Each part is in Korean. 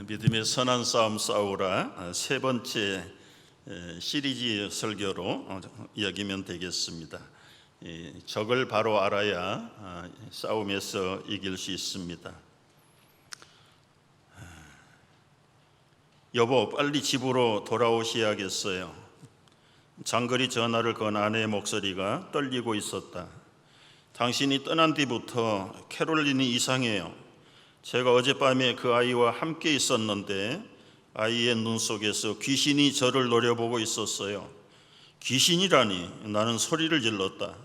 믿음의 선한 싸움 싸우라 세 번째 시리즈 설교로 여기면 되겠습니다. 적을 바로 알아야 싸움에서 이길 수 있습니다. 여보, 빨리 집으로 돌아오셔야겠어요. 장거리 전화를 건 아내의 목소리가 떨리고 있었다. 당신이 떠난 뒤부터 캐롤린이 이상해요. 제가 어젯밤에 그 아이와 함께 있었는데 아이의 눈 속에서 귀신이 저를 노려보고 있었어요. 귀신이라니. 나는 소리를 질렀다.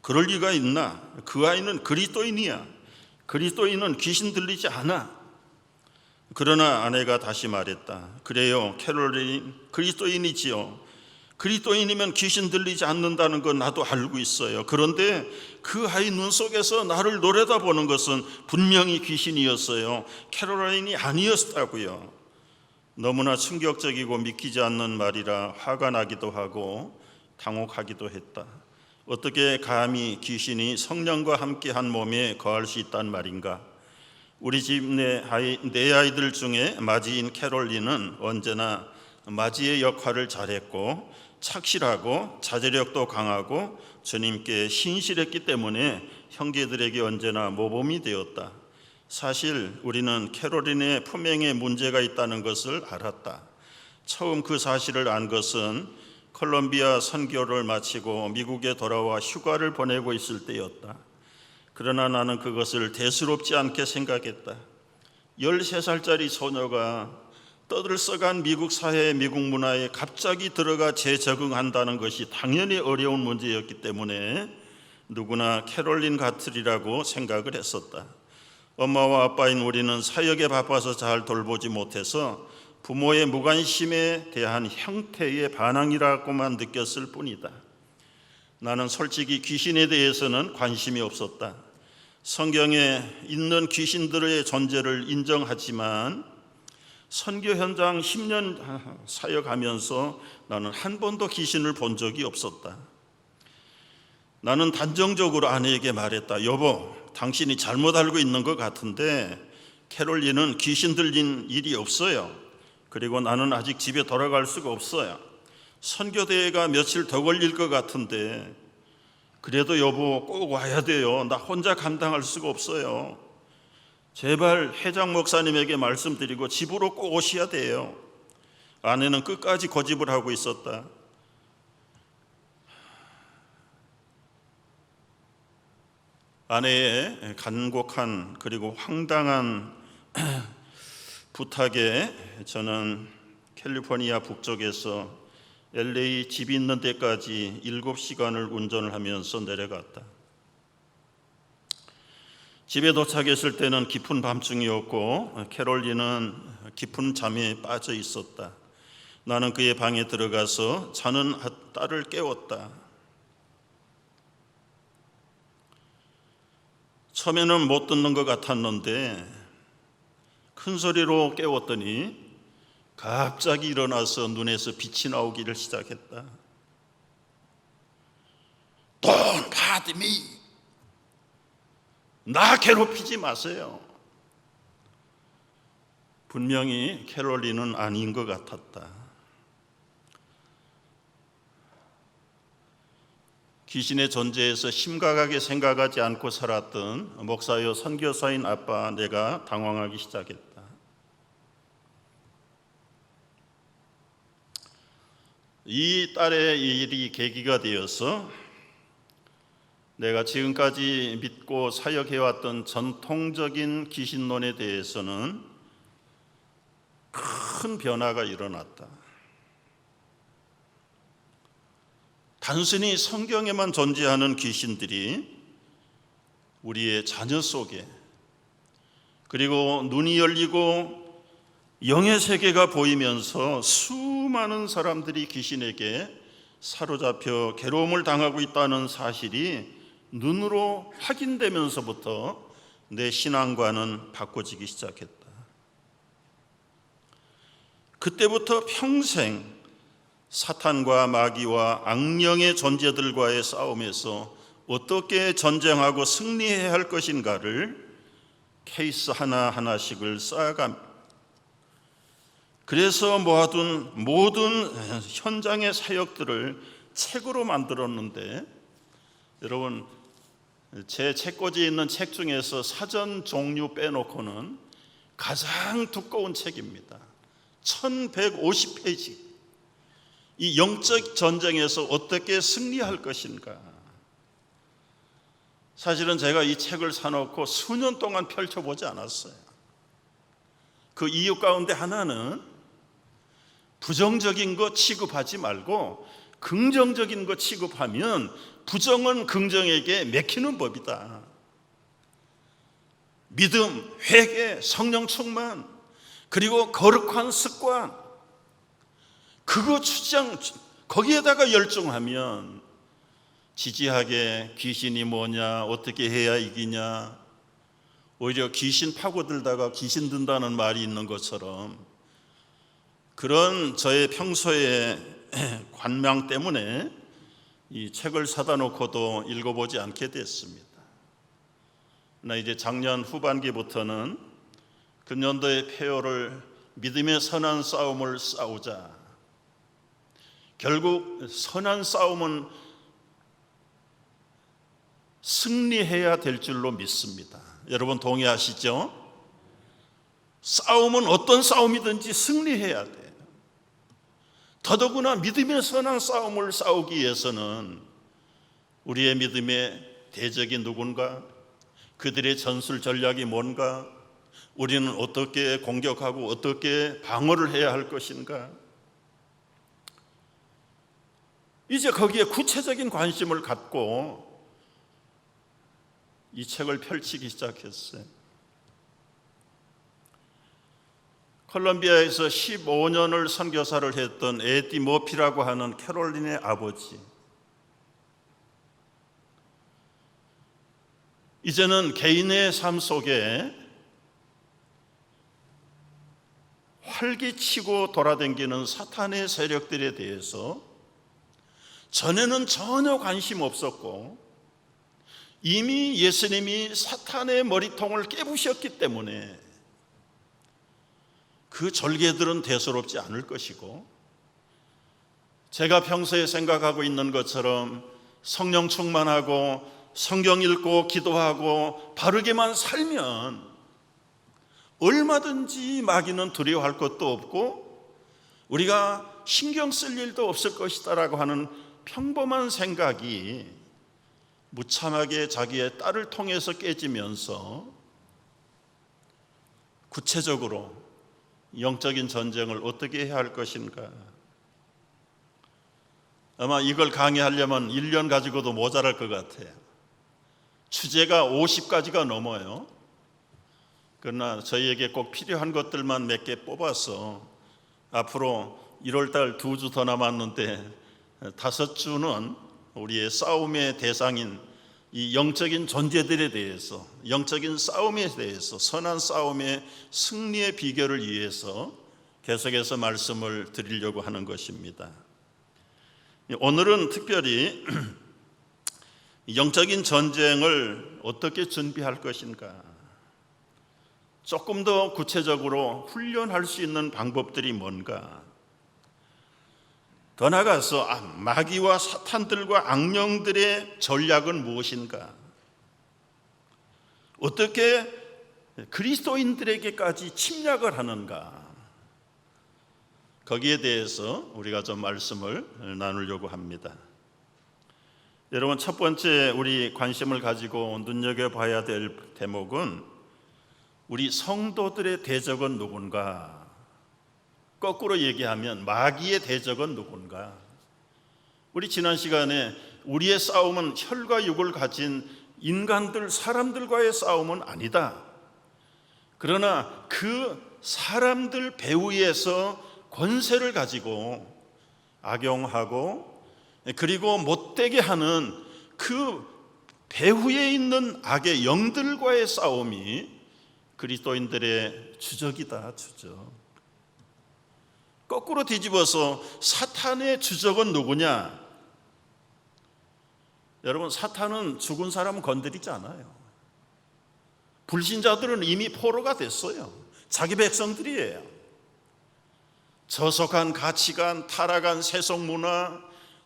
그럴 리가 있나? 그 아이는 그리스도인이야. 그리스도인은 귀신 들리지 않아. 그러나 아내가 다시 말했다. 그래요, 캐롤린 그리스도인이지요. 그리스도인이면 귀신 들리지 않는다는 건 나도 알고 있어요. 그런데 그 아이 눈 속에서 나를 노려다보는 것은 분명히 귀신이었어요. 캐롤라인이 아니었다고요. 너무나 충격적이고 믿기지 않는 말이라 화가 나기도 하고 당혹하기도 했다. 어떻게 감히 귀신이 성령과 함께한 몸에 거할 수 있단 말인가? 우리 집 네 아이들 중에 맏이인 캐롤린은 언제나 맏이의 역할을 잘했고 착실하고 자제력도 강하고 주님께 신실했기 때문에 형제들에게 언제나 모범이 되었다. 사실 우리는 캐롤린의 품행에 문제가 있다는 것을 알았다. 처음 그 사실을 안 것은 콜롬비아 선교를 마치고 미국에 돌아와 휴가를 보내고 있을 때였다. 그러나 나는 그것을 대수롭지 않게 생각했다. 13살짜리 소녀가 떠들썩한 미국 사회, 미국 문화에 갑자기 들어가 재적응한다는 것이 당연히 어려운 문제였기 때문에 누구나 캐롤린 같으리라고 생각을 했었다. 엄마와 아빠인 우리는 사역에 바빠서 잘 돌보지 못해서 부모의 무관심에 대한 형태의 반항이라고만 느꼈을 뿐이다. 나는 솔직히 귀신에 대해서는 관심이 없었다. 성경에 있는 귀신들의 존재를 인정하지만 선교 현장 10년 사역하면서 나는 한 번도 귀신을 본 적이 없었다. 나는 단정적으로 아내에게 말했다. 여보, 당신이 잘못 알고 있는 것 같은데 캐롤린은 귀신 들린 일이 없어요. 그리고 나는 아직 집에 돌아갈 수가 없어요. 선교대회가 며칠 더 걸릴 것 같은데 그래도 여보 꼭 와야 돼요. 나 혼자 감당할 수가 없어요. 제발 회장 목사님에게 말씀드리고 집으로 꼭 오셔야 돼요. 아내는 끝까지 고집을 하고 있었다. 아내의 간곡한 그리고 황당한 부탁에 저는 캘리포니아 북쪽에서 LA 집이 있는 데까지 7시간을 운전을 하면서 내려갔다. 집에 도착했을 때는 깊은 밤중이었고 캐롤린은 깊은 잠에 빠져 있었다. 나는 그의 방에 들어가서 자는 딸을 깨웠다. 처음에는 못 듣는 것 같았는데 큰 소리로 깨웠더니 갑자기 일어나서 눈에서 빛이 나오기를 시작했다. Don't bother me. 나 괴롭히지 마세요. 분명히 캐롤린은 아닌 것 같았다. 귀신의 존재에서 심각하게 생각하지 않고 살았던 목사요 선교사인 아빠 내가 당황하기 시작했다. 이 딸의 일이 계기가 되어서 내가 지금까지 믿고 사역해왔던 전통적인 귀신론에 대해서는 큰 변화가 일어났다. 단순히 성경에만 존재하는 귀신들이 우리의 자녀 속에 그리고 눈이 열리고 영의 세계가 보이면서 수많은 사람들이 귀신에게 사로잡혀 괴로움을 당하고 있다는 사실이 눈으로 확인되면서부터 내 신앙관은 바꿔지기 시작했다. 그때부터 평생 사탄과 마귀와 악령의 존재들과의 싸움에서 어떻게 전쟁하고 승리해야 할 것인가를 케이스 하나하나씩을 쌓아갑니다. 그래서 모아둔 모든 현장의 사역들을 책으로 만들었는데, 여러분 제 책꽂이에 있는 책 중에서 사전 종류 빼놓고는 가장 두꺼운 책입니다. 1150페이지. 이 영적 전쟁에서 어떻게 승리할 것인가. 사실은 제가 이 책을 사놓고 수년 동안 펼쳐보지 않았어요. 그 이유 가운데 하나는 부정적인 거 취급하지 말고 긍정적인 거 취급하면 부정은 긍정에게 맥히는 법이다. 믿음, 회개, 성령 충만, 그리고 거룩한 습관, 그거 거기에다가 열중하면 지지하게 귀신이 뭐냐, 어떻게 해야 이기냐, 오히려 귀신 파고들다가 귀신 든다는 말이 있는 것처럼 그런 저의 평소의 관망 때문에 이 책을 사다 놓고도 읽어보지 않게 됐습니다. 나 이제 작년 후반기부터는 금년도의 폐허를 믿음의 선한 싸움을 싸우자. 결국 선한 싸움은 승리해야 될 줄로 믿습니다. 여러분 동의하시죠? 싸움은 어떤 싸움이든지 승리해야 돼요. 더더구나 믿음의 선한 싸움을 싸우기 위해서는 우리의 믿음의 대적이 누군가, 그들의 전술 전략이 뭔가, 우리는 어떻게 공격하고 어떻게 방어를 해야 할 것인가, 이제 거기에 구체적인 관심을 갖고 이 책을 펼치기 시작했어요. 콜롬비아에서 15년을 선교사를 했던 에디 머피라고 하는 캐롤린의 아버지, 이제는 개인의 삶 속에 활기치고 돌아다니는 사탄의 세력들에 대해서 전에는 전혀 관심 없었고, 이미 예수님이 사탄의 머리통을 깨부셨기 때문에 그 절개들은 대수롭지 않을 것이고, 제가 평소에 생각하고 있는 것처럼 성령 충만하고 성경 읽고 기도하고 바르게만 살면 얼마든지 마귀는 두려워할 것도 없고 우리가 신경 쓸 일도 없을 것이다라고 하는 평범한 생각이 무참하게 자기의 딸을 통해서 깨지면서 구체적으로 영적인 전쟁을 어떻게 해야 할 것인가. 아마 이걸 강의하려면 1년 가지고도 모자랄 것 같아요. 주제가 50가지가 넘어요. 그러나 저희에게 꼭 필요한 것들만 몇 개 뽑아서 앞으로 1월달 2주 더 남았는데 5주는 우리의 싸움의 대상인 이 영적인 존재들에 대해서, 영적인 싸움에 대해서, 선한 싸움의 승리의 비결을 위해서 계속해서 말씀을 드리려고 하는 것입니다. 오늘은 특별히 영적인 전쟁을 어떻게 준비할 것인가, 조금 더 구체적으로 훈련할 수 있는 방법들이 뭔가, 더 나아가서 마귀와 사탄들과 악령들의 전략은 무엇인가, 어떻게 그리스도인들에게까지 침략을 하는가, 거기에 대해서 우리가 좀 말씀을 나누려고 합니다. 여러분, 첫 번째 우리 관심을 가지고 눈여겨봐야 될 대목은 우리 성도들의 대적은 누군가, 거꾸로 얘기하면 마귀의 대적은 누군가. 우리 지난 시간에 우리의 싸움은 혈과 육을 가진 인간들, 사람들과의 싸움은 아니다. 그러나 그 사람들 배후에서 권세를 가지고 악용하고 그리고 못되게 하는 그 배후에 있는 악의 영들과의 싸움이 그리스도인들의 주적이다, 주적. 거꾸로 뒤집어서 사탄의 주적은 누구냐? 여러분, 사탄은 죽은 사람은 건드리지 않아요. 불신자들은 이미 포로가 됐어요. 자기 백성들이에요. 저속한 가치관, 타락한 세속문화,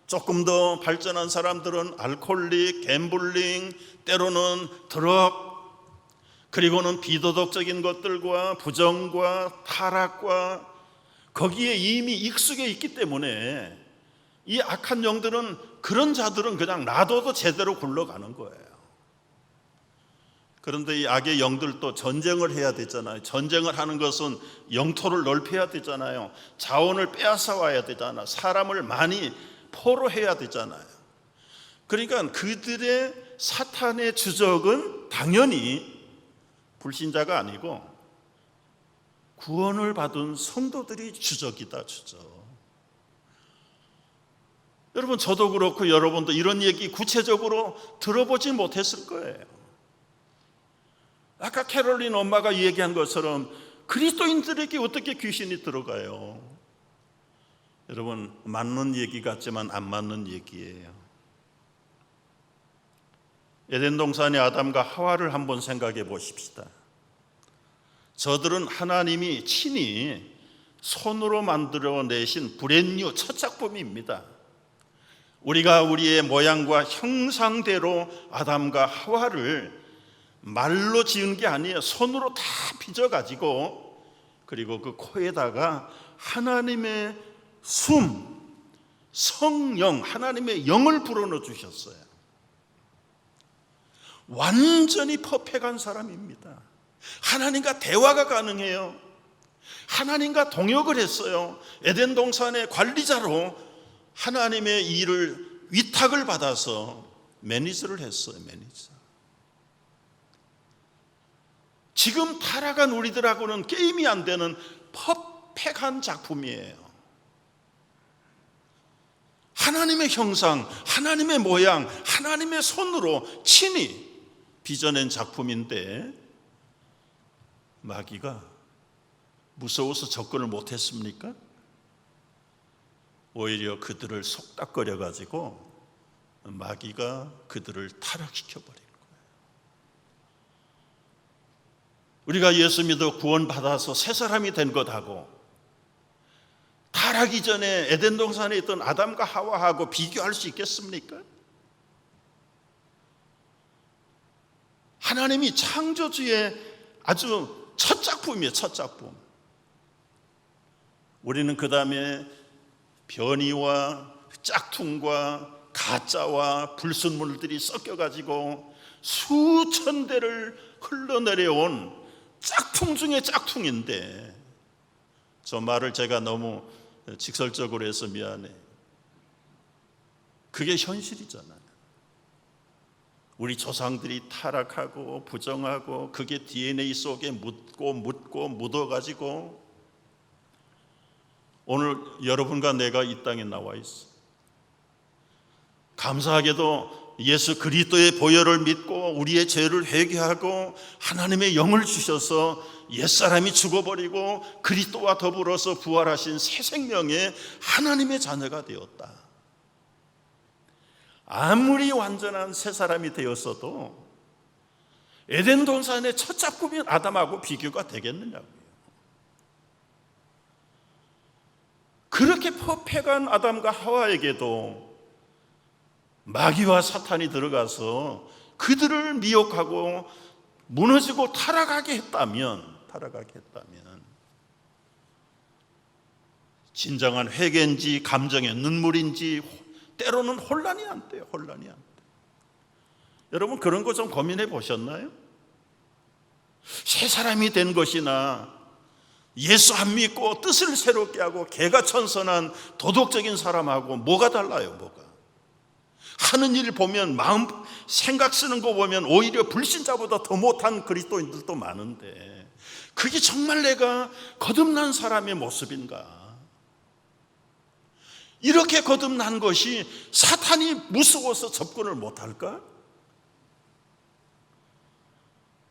조금 더 발전한 사람들은 알코올릭, 갬블링, 때로는 드럭, 그리고는 비도덕적인 것들과 부정과 타락과 거기에 이미 익숙해 있기 때문에 이 악한 영들은, 그런 자들은 그냥 놔둬도 제대로 굴러가는 거예요. 그런데 이 악의 영들도 전쟁을 해야 되잖아요. 전쟁을 하는 것은 영토를 넓혀야 되잖아요. 자원을 빼앗아 와야 되잖아요. 사람을 많이 포로해야 되잖아요. 그러니까 그들의 사탄의 주적은 당연히 불신자가 아니고 구원을 받은 성도들이 주적이다, 주적. 여러분, 저도 그렇고 여러분도 이런 얘기 구체적으로 들어보지 못했을 거예요. 아까 캐롤린 엄마가 얘기한 것처럼 그리스도인들에게 어떻게 귀신이 들어가요? 여러분, 맞는 얘기 같지만 안 맞는 얘기예요. 에덴 동산의 아담과 하와를 한번 생각해 보십시다. 저들은 하나님이 친히 손으로 만들어내신 브랜뉴 첫 작품입니다. 우리가 우리의 모양과 형상대로 아담과 하와를 말로 지은 게 아니에요. 손으로 다 빚어가지고, 그리고 그 코에다가 하나님의 성령, 하나님의 영을 불어넣어 주셨어요. 완전히 퍼펙트한 사람입니다. 하나님과 대화가 가능해요. 하나님과 동역을 했어요. 에덴 동산의 관리자로 하나님의 일을 위탁을 받아서 매니저를 했어요. 매니저. 지금 타락한 우리들하고는 게임이 안 되는 퍼펙트한 작품이에요. 하나님의 형상, 하나님의 모양, 하나님의 손으로 친히 빚어낸 작품인데 마귀가 무서워서 접근을 못했습니까? 오히려 그들을 속닥거려 가지고 마귀가 그들을 타락시켜버린 거예요. 우리가 예수 믿어 구원받아서 새 사람이 된 것하고 타락이 전에 에덴 동산에 있던 아담과 하와하고 비교할 수 있겠습니까? 하나님이 창조주의 아주 첫 작품이에요. 첫 작품. 우리는 그 다음에 변이와 짝퉁과 가짜와 불순물들이 섞여가지고 수천 대를 흘러내려온 짝퉁 중에 짝퉁인데, 저 말을 제가 너무 직설적으로 해서 미안해. 그게 현실이잖아요. 우리 조상들이 타락하고 부정하고 그게 DNA 속에 묻고 묻어가지고 오늘 여러분과 내가 이 땅에 나와 있어. 감사하게도 예수 그리스도의 보혈을 믿고 우리의 죄를 회개하고 하나님의 영을 주셔서 옛사람이 죽어버리고 그리스도와 더불어서 부활하신 새 생명의 하나님의 자녀가 되었다. 아무리 완전한 새 사람이 되었어도 에덴 동산의 첫 작품인 아담하고 비교가 되겠느냐고요. 그렇게 퍼펙트한 아담과 하와에게도 마귀와 사탄이 들어가서 그들을 미혹하고 무너지고 타락하게 했다면 진정한 회개인지 감정의 눈물인지 때로는 혼란이 안 돼요. 여러분, 그런 거 좀 고민해 보셨나요? 새 사람이 된 것이나 예수 안 믿고 뜻을 새롭게 하고 개가천선한 도덕적인 사람하고 뭐가 달라요? 뭐가? 하는 일 보면, 마음 생각 쓰는 거 보면 오히려 불신자보다 더 못한 그리스도인들도 많은데, 그게 정말 내가 거듭난 사람의 모습인가? 이렇게 거듭난 것이 사탄이 무서워서 접근을 못할까?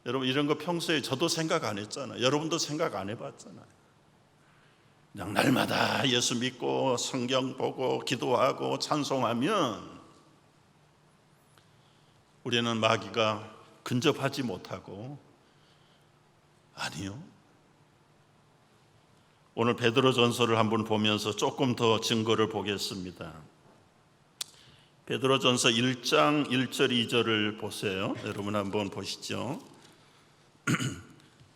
여러분, 이런 거 평소에 저도 생각 안 했잖아요. 여러분도 생각 안 해봤잖아요. 그냥 날마다 예수 믿고 성경 보고 기도하고 찬송하면 우리는 마귀가 근접하지 못하고, 아니요, 오늘 베드로전서를 한번 보면서 조금 더 증거를 보겠습니다. 베드로전서 1장 1절 2절을 보세요. 여러분 한번 보시죠.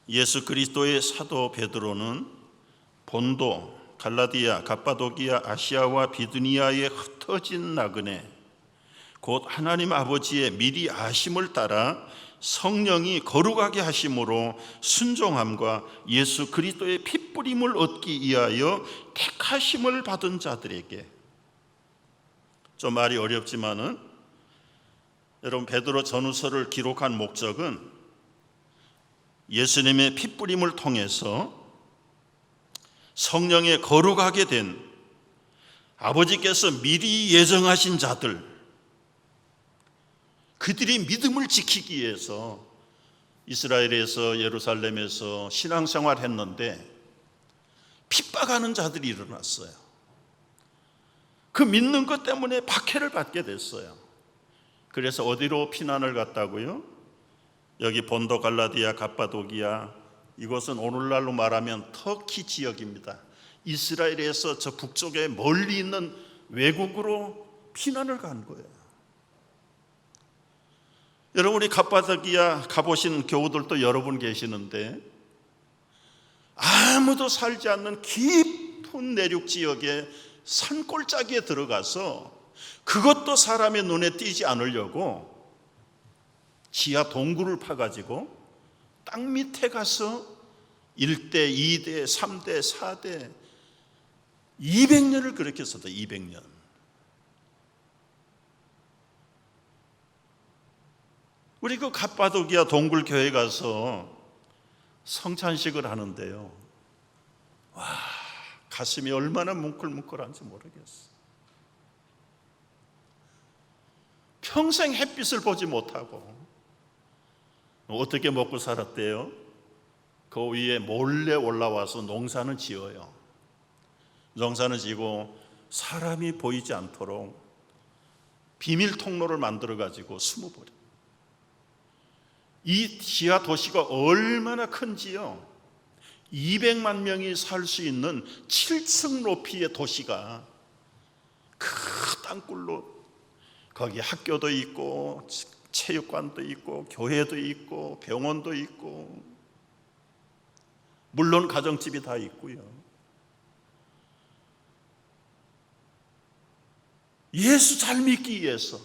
예수 그리스도의 사도 베드로는 본도, 갈라디아, 갑바도기아, 아시아와 비두니아에 흩어진 나그네 곧 하나님 아버지의 미리 아심을 따라 성령이 거룩하게 하심으로 순종함과 예수 그리스도의 핏뿌림을 얻기 위하여 택하심을 받은 자들에게, 좀 말이 어렵지만은 여러분 베드로 전후서를 기록한 목적은 예수님의 핏뿌림을 통해서 성령에 거룩하게 된 아버지께서 미리 예정하신 자들, 그들이 믿음을 지키기 위해서 이스라엘에서 예루살렘에서 신앙생활 했는데 핍박하는 자들이 일어났어요. 그 믿는 것 때문에 박해를 받게 됐어요. 그래서 어디로 피난을 갔다고요? 여기 본도, 갈라디아, 갑바도기아, 이곳은 오늘날로 말하면 터키 지역입니다. 이스라엘에서 저 북쪽에 멀리 있는 외국으로 피난을 간 거예요. 여러분이 갑바도기아 가보신 교우들도 여러분 계시는데 아무도 살지 않는 깊은 내륙 지역에 산골짜기에 들어가서 그것도 사람의 눈에 띄지 않으려고 지하 동굴을 파가지고 땅 밑에 가서 1대, 2대, 3대, 4대 200년을 그렇게 썼다. 200년. 우리 그 갑바도기아 동굴 교회 가서 성찬식을 하는데요, 와, 가슴이 얼마나 뭉클뭉클한지 모르겠어. 평생 햇빛을 보지 못하고 어떻게 먹고 살았대요? 그 위에 몰래 올라와서 농사는 지어요. 농사는 지고 사람이 보이지 않도록 비밀 통로를 만들어 가지고 숨어버려. 이 지하 도시가 얼마나 큰지요, 200만 명이 살 수 있는 7층 높이의 도시가 그 땅굴로, 거기 학교도 있고 체육관도 있고 교회도 있고 병원도 있고 물론 가정집이 다 있고요. 예수 잘 믿기 위해서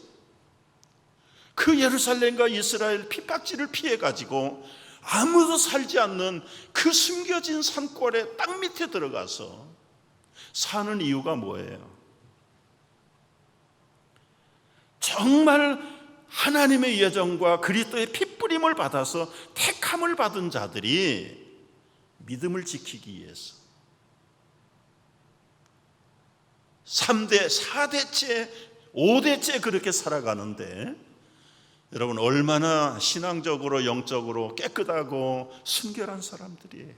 그 예루살렘과 이스라엘 핍박지를 피해가지고 아무도 살지 않는 그 숨겨진 산골의 땅 밑에 들어가서 사는 이유가 뭐예요? 정말 하나님의 예정과 그리스도의 핏뿌림을 받아서 택함을 받은 자들이 믿음을 지키기 위해서 3대, 4대째, 5대째 그렇게 살아가는데 여러분 얼마나 신앙적으로 영적으로 깨끗하고 순결한 사람들이에요.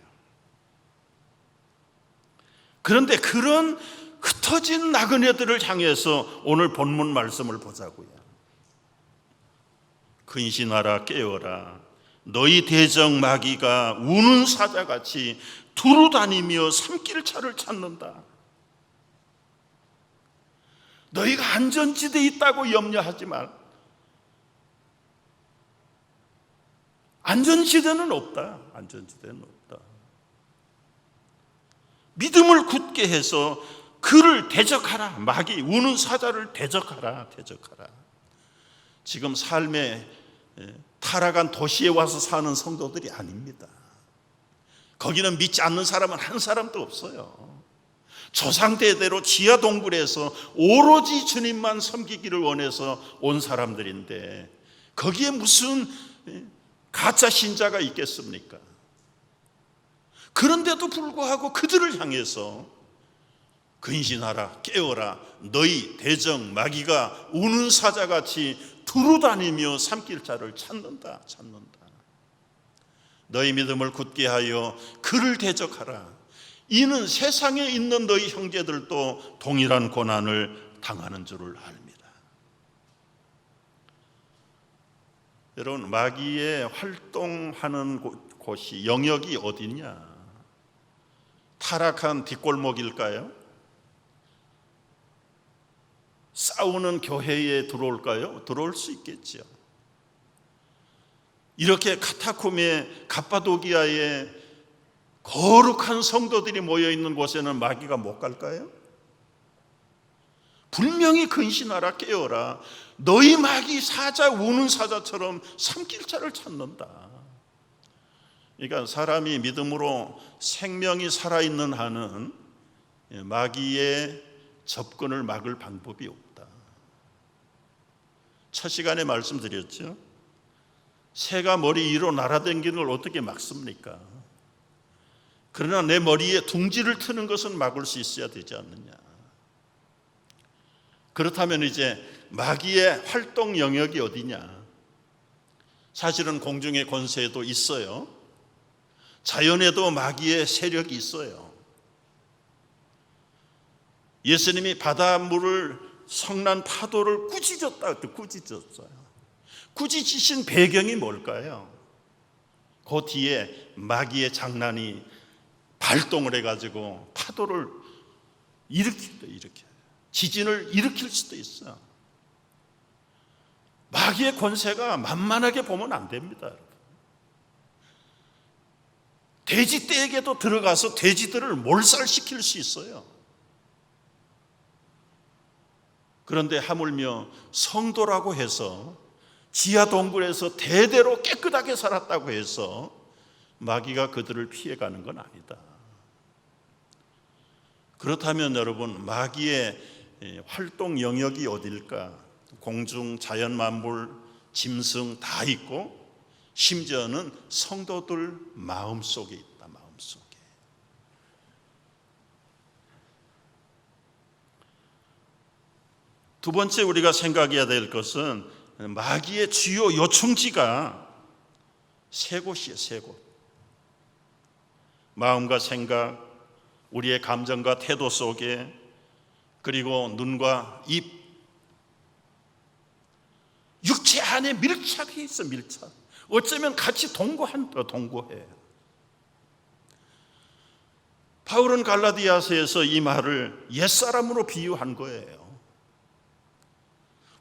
그런데 그런 흩어진 나그네들을 향해서 오늘 본문 말씀을 보자고요. 근신하라, 깨어라. 너희 대적 마귀가 우는 사자같이 두루다니며 삼킬차를 찾는다. 너희가 안전지대에 있다고 염려하지 말. 안전지대는 없다. 안전지대는 없다. 믿음을 굳게 해서 그를 대적하라. 마귀 우는 사자를 대적하라. 대적하라. 지금 삶에 타락한 도시에 와서 사는 성도들이 아닙니다. 거기는 믿지 않는 사람은 한 사람도 없어요. 조상대대로 지하 동굴에서 오로지 주님만 섬기기를 원해서 온 사람들인데 거기에 무슨 가짜 신자가 있겠습니까? 그런데도 불구하고 그들을 향해서 근신하라, 깨어라. 너희 대적 마귀가 우는 사자같이 두루다니며 삼킬자를 찾는다. 너희 믿음을 굳게 하여 그를 대적하라. 이는 세상에 있는 너희 형제들도 동일한 고난을 당하는 줄을 압니다. 여러분, 마귀의 활동하는 곳이 영역이 어디냐? 타락한 뒷골목일까요? 싸우는 교회에 들어올까요? 들어올 수 있겠죠. 이렇게 카타콤의 갑바도기아에 거룩한 성도들이 모여있는 곳에는 마귀가 못 갈까요? 분명히 근신하라, 깨어라. 너희 마귀 사자 우는 사자처럼 삼킬 자를 찾는다. 그러니까 사람이 믿음으로 생명이 살아있는 한은 마귀의 접근을 막을 방법이 없다. 첫 시간에 말씀드렸죠. 새가 머리 위로 날아다니는 걸 어떻게 막습니까? 그러나 내 머리에 둥지를 트는 것은 막을 수 있어야 되지 않느냐. 그렇다면 이제 마귀의 활동 영역이 어디냐? 사실은 공중의 권세도 있어요. 자연에도 마귀의 세력이 있어요. 예수님이 바닷물을 성난 파도를 꾸짖었다. 꾸짖었어요. 꾸짖으신 배경이 뭘까요? 그 뒤에 마귀의 장난이 발동을 해가지고 파도를 일으켜 지진을 일으킬 수도 있어요. 마귀의 권세가 만만하게 보면 안 됩니다, 여러분. 돼지떼에게도 들어가서 돼지들을 몰살시킬 수 있어요. 그런데 하물며 성도라고 해서 지하 동굴에서 대대로 깨끗하게 살았다고 해서 마귀가 그들을 피해가는 건 아니다. 그렇다면 여러분, 마귀의 활동 영역이 어딜까? 공중, 자연 만물, 짐승 다 있고 심지어는 성도들 마음속에 있다. 마음속에. 두 번째 우리가 생각해야 될 것은 마귀의 주요 요충지가 세 곳이에요. 세 곳. 마음과 생각, 우리의 감정과 태도 속에, 그리고 눈과 입, 육체 안에 밀착해 있어. 밀착. 어쩌면 같이 동거해. 바울은 갈라디아서에서 이 말을 옛사람으로 비유한 거예요.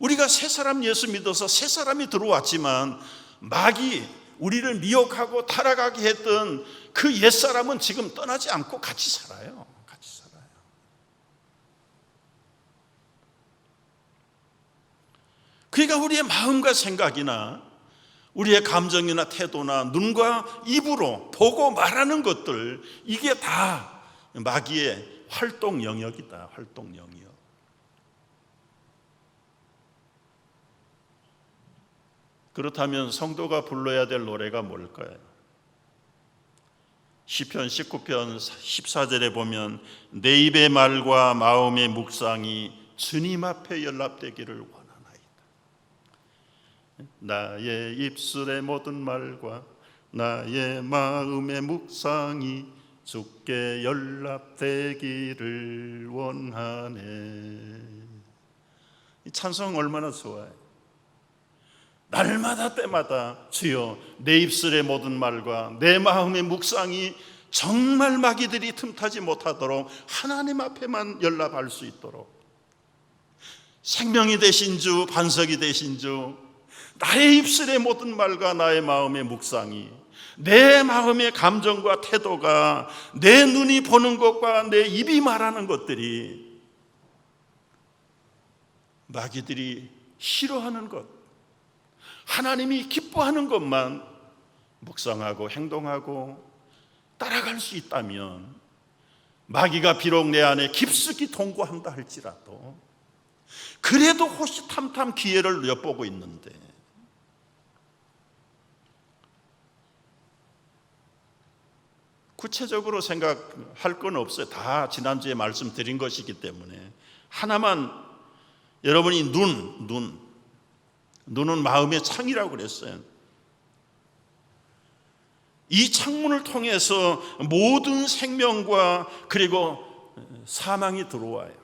우리가 새사람 예수 믿어서 새사람이 들어왔지만 마귀, 우리를 미혹하고 타락하게 했던 그 옛사람은 지금 떠나지 않고 같이 살아요. 같이 살아요. 그러니까 우리의 마음과 생각이나 우리의 감정이나 태도나 눈과 입으로 보고 말하는 것들, 이게 다 마귀의 활동 영역이다. 활동 영역. 그렇다면 성도가 불러야 될 노래가 뭘까요? 시편 19편 14절에 보면 내 입의 말과 마음의 묵상이 주님 앞에 연락되기를 원하나이다. 나의 입술의 모든 말과 나의 마음의 묵상이 주께 연락되기를 원하네. 이 찬송 얼마나 좋아요. 날마다 때마다 주여 내 입술의 모든 말과 내 마음의 묵상이 정말 마귀들이 틈타지 못하도록 하나님 앞에만 연락할 수 있도록, 생명이 되신 주, 반석이 되신 주, 나의 입술의 모든 말과 나의 마음의 묵상이, 내 마음의 감정과 태도가, 내 눈이 보는 것과 내 입이 말하는 것들이 마귀들이 싫어하는 것, 하나님이 기뻐하는 것만 묵상하고 행동하고 따라갈 수 있다면, 마귀가 비록 내 안에 깊숙이 동거한다 할지라도 그래도 호시탐탐 기회를 엿보고 있는데, 구체적으로 생각할 건 없어요. 다 지난주에 말씀드린 것이기 때문에 하나만, 여러분이 눈은 마음의 창이라고 그랬어요. 이 창문을 통해서 모든 생명과 그리고 사망이 들어와요.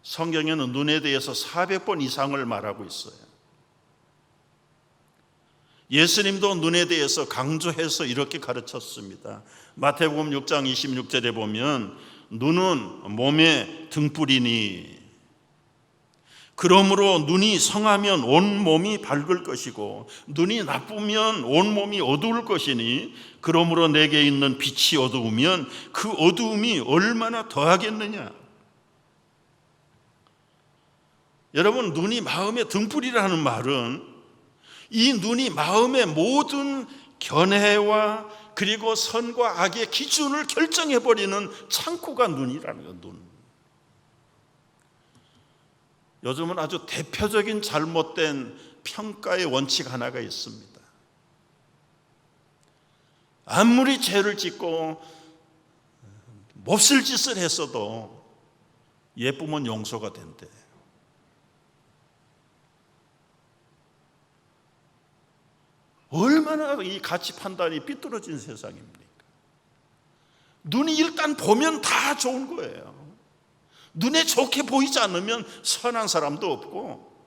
성경에는 눈에 대해서 400번 이상을 말하고 있어요. 예수님도 눈에 대해서 강조해서 이렇게 가르쳤습니다. 마태복음 6장 26절에 보면 눈은 몸의 등불이니 그러므로 눈이 성하면 온 몸이 밝을 것이고 눈이 나쁘면 온 몸이 어두울 것이니 그러므로 내게 있는 빛이 어두우면 그 어두움이 얼마나 더하겠느냐. 여러분, 눈이 마음의 등불이라는 말은 이 눈이 마음의 모든 견해와 그리고 선과 악의 기준을 결정해버리는 창고가 눈이라는 거예요. 눈. 요즘은 아주 대표적인 잘못된 평가의 원칙 하나가 있습니다. 아무리 죄를 짓고 몹쓸 짓을 했어도 예쁘면 용서가 된대. 얼마나 이 가치 판단이 삐뚤어진 세상입니까? 눈이 일단 보면 다 좋은 거예요. 눈에 좋게 보이지 않으면 선한 사람도 없고.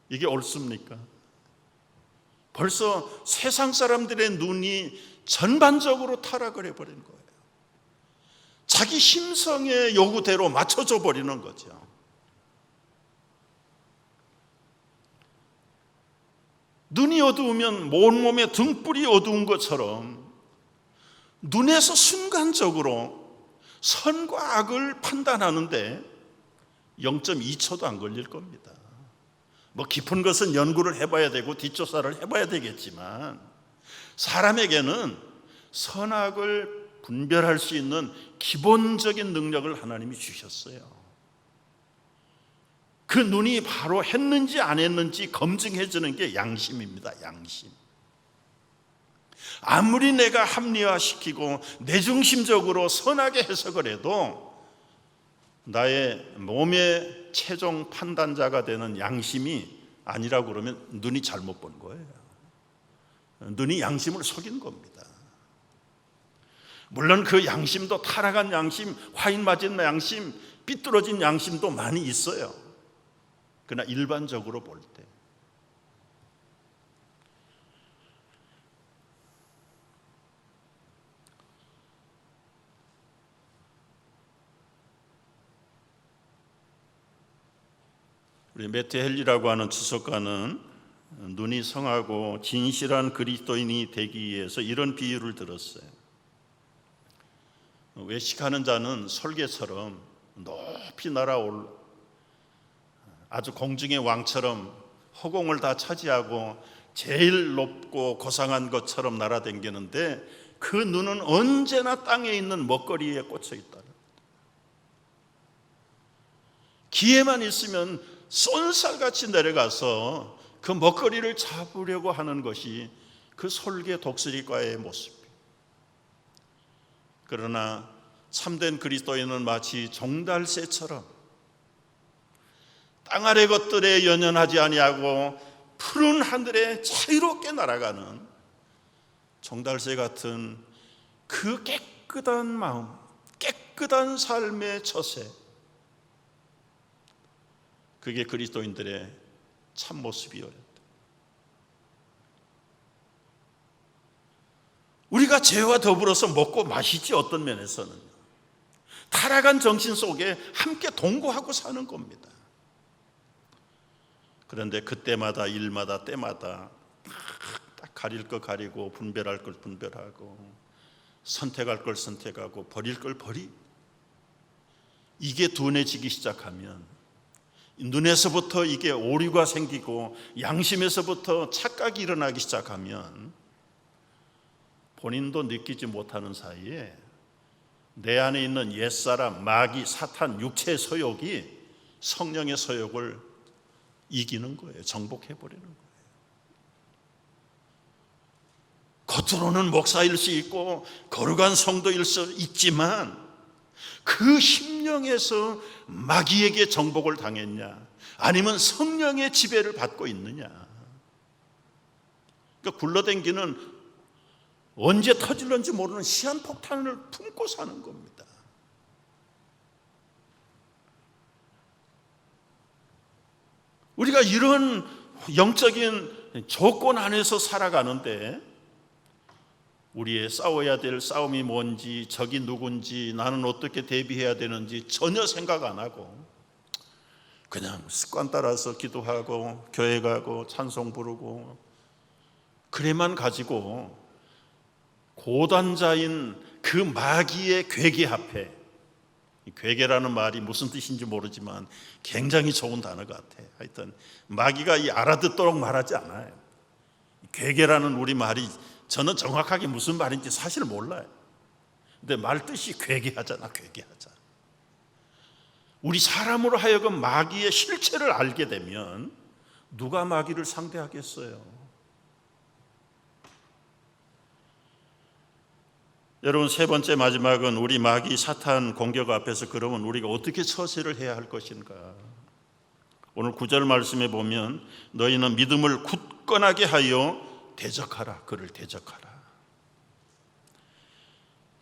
이게 옳습니까? 벌써 세상 사람들의 눈이 전반적으로 타락을 해버린 거예요. 자기 심성의 요구대로 맞춰져 버리는 거죠. 눈이 어두우면 온몸의 등불이 어두운 것처럼 눈에서 순간적으로 선과 악을 판단하는데 0.2초도 안 걸릴 겁니다. 뭐 깊은 것은 연구를 해봐야 되고 뒷조사를 해봐야 되겠지만 사람에게는 선악을 분별할 수 있는 기본적인 능력을 하나님이 주셨어요. 그 눈이 바로 했는지 안 했는지 검증해 주는 게 양심입니다. 양심. 아무리 내가 합리화시키고 내중심적으로 선하게 해석을 해도 나의 몸의 최종 판단자가 되는 양심이 아니라고 그러면 눈이 잘못 본 거예요. 눈이 양심을 속인 겁니다. 물론 그 양심도 타락한 양심, 화인 맞은 양심, 삐뚤어진 양심도 많이 있어요. 그러나 일반적으로 볼 때 우리 매트 헨리라고 하는 주석가는 눈이 성하고 진실한 그리스도인이 되기 위해서 이런 비유를 들었어요. 외식하는 자는 설계처럼 높이 날아올 아주 공중의 왕처럼 허공을 다 차지하고 제일 높고 고상한 것처럼 날아다니는데 그 눈은 언제나 땅에 있는 먹거리에 꽂혀 있다. 기회만 있으면 쏜살같이 내려가서 그 먹거리를 잡으려고 하는 것이 그 솔개 독수리과의 모습이에요. 그러나 참된 그리스도인은 마치 종달새처럼 땅 아래 것들에 연연하지 아니하고 푸른 하늘에 자유롭게 날아가는 종달새 같은 그 깨끗한 마음, 깨끗한 삶의 처세, 그게 그리스도인들의 참모습이었다. 우리가 죄와 더불어서 먹고 마시지. 어떤 면에서는 타락한 정신 속에 함께 동거하고 사는 겁니다. 그런데 그때마다 일마다 때마다 딱 가릴 거 가리고 분별할 걸 분별하고 선택할 걸 선택하고 버릴 걸 버리. 이게 둔해지기 시작하면 눈에서부터 이게 오류가 생기고 양심에서부터 착각이 일어나기 시작하면 본인도 느끼지 못하는 사이에 내 안에 있는 옛사람, 마귀, 사탄, 육체의 소욕이 성령의 소욕을 이기는 거예요. 정복해버리는 거예요. 겉으로는 목사일 수 있고 거룩한 성도일 수 있지만 그 심령에서 마귀에게 정복을 당했냐, 아니면 성령의 지배를 받고 있느냐. 그러니까 굴러댕기는 언제 터질는지 모르는 시한폭탄을 품고 사는 겁니다. 우리가 이런 영적인 조건 안에서 살아가는데 우리의 싸워야 될 싸움이 뭔지, 적이 누군지, 나는 어떻게 대비해야 되는지 전혀 생각 안 하고 그냥 습관 따라서 기도하고 교회 가고 찬송 부르고 그래만 가지고 고단자인 그 마귀의 괴계 앞에, 괴계라는 말이 무슨 뜻인지 모르지만 굉장히 좋은 단어 같아. 하여튼 마귀가 이 알아듣도록 말하지 않아요. 괴계라는 우리 말이 저는 정확하게 무슨 말인지 사실 몰라요. 근데 말 뜻이 괴계하잖아. 괴계하자. 우리 사람으로 하여금 마귀의 실체를 알게 되면 누가 마귀를 상대하겠어요? 여러분, 세 번째 마지막은 우리 마귀 사탄 공격 앞에서 그러면 우리가 어떻게 처세를 해야 할 것인가? 오늘 9절 말씀에 보면 너희는 믿음을 굳건하게 하여 대적하라. 그를 대적하라.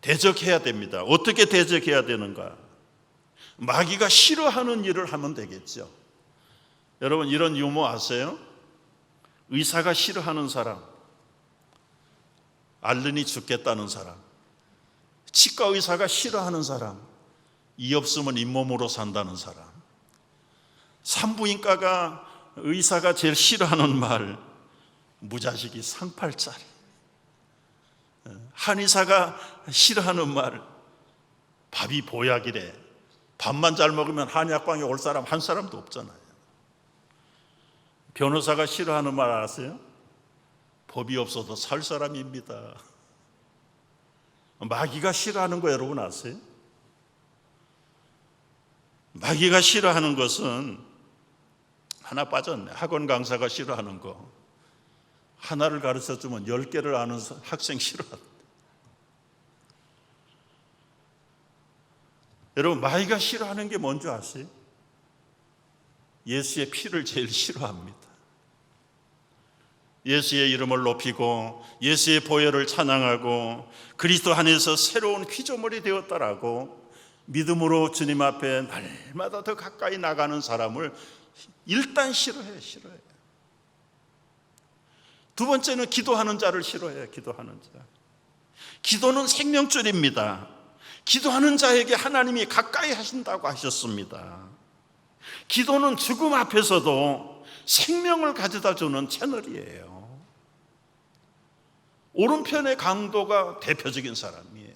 대적해야 됩니다. 어떻게 대적해야 되는가? 마귀가 싫어하는 일을 하면 되겠죠. 여러분, 이런 유머 아세요? 의사가 싫어하는 사람, 앓으니 죽겠다는 사람, 치과 의사가 싫어하는 사람, 이 없으면 잇몸으로 산다는 사람, 산부인과가 의사가 제일 싫어하는 말, 무자식이 상팔자리, 한의사가 싫어하는 말, 밥이 보약이래. 밥만 잘 먹으면 한약방에 올 사람 한 사람도 없잖아요. 변호사가 싫어하는 말 아세요? 법이 없어도 살 사람입니다. 마귀가 싫어하는 거 여러분 아세요? 마귀가 싫어하는 것은 하나 빠졌네. 학원 강사가 싫어하는 거. 하나를 가르쳐주면 10개를 아는 학생 싫어한다. 여러분, 마귀가 싫어하는 게 뭔지 아세요? 예수의 피를 제일 싫어합니다. 예수의 이름을 높이고 예수의 보혈을 찬양하고 그리스도 안에서 새로운 피조물이 되었다라고 믿음으로 주님 앞에 날마다 더 가까이 나가는 사람을 일단 싫어해요. 두 번째는 기도하는 자를 싫어해요. 기도하는 자. 기도는 생명줄입니다. 기도하는 자에게 하나님이 가까이 하신다고 하셨습니다. 기도는 죽음 앞에서도 생명을 가져다 주는 채널이에요. 오른편의 강도가 대표적인 사람이에요.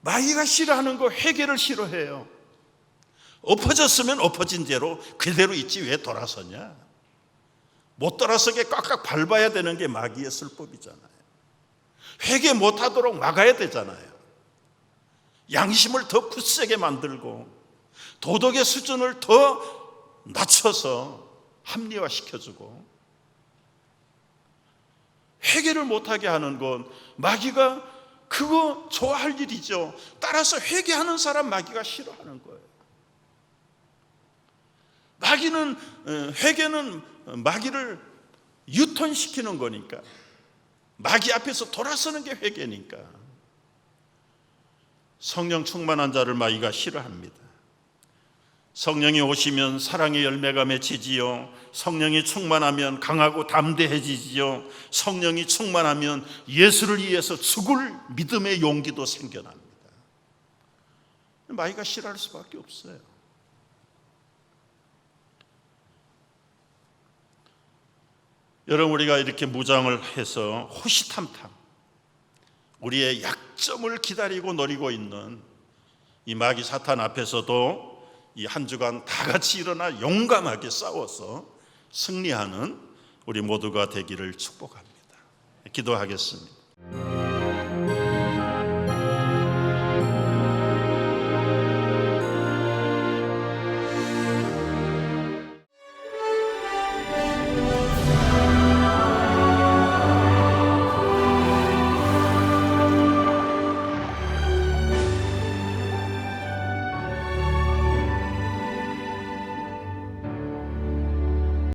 마귀가 싫어하는 거 회개를 싫어해요. 엎어졌으면 엎어진 대로 그대로 있지 왜 돌아서냐? 못 돌아서게 꽉꽉 밟아야 되는 게 마귀의 술법이잖아요. 회개 못하도록 막아야 되잖아요. 양심을 더 굳세게 만들고 도덕의 수준을 더 낮춰서 합리화시켜주고 회개를 못하게 하는 건 마귀가 그거 좋아할 일이죠. 따라서 회개하는 사람 마귀가 싫어하는 거예요. 회개는 마귀를 유턴시키는 거니까, 마귀 앞에서 돌아서는 게 회개니까. 성령 충만한 자를 마귀가 싫어합니다. 성령이 오시면 사랑의 열매가 맺히지요. 성령이 충만하면 강하고 담대해지지요. 성령이 충만하면 예수를 위해서 죽을 믿음의 용기도 생겨납니다. 마귀가 싫어할 수밖에 없어요. 여러분, 우리가 이렇게 무장을 해서 호시탐탐 우리의 약점을 기다리고 노리고 있는 이 마귀 사탄 앞에서도 이 한 주간 다 같이 일어나 용감하게 싸워서 승리하는 우리 모두가 되기를 축복합니다. 기도하겠습니다.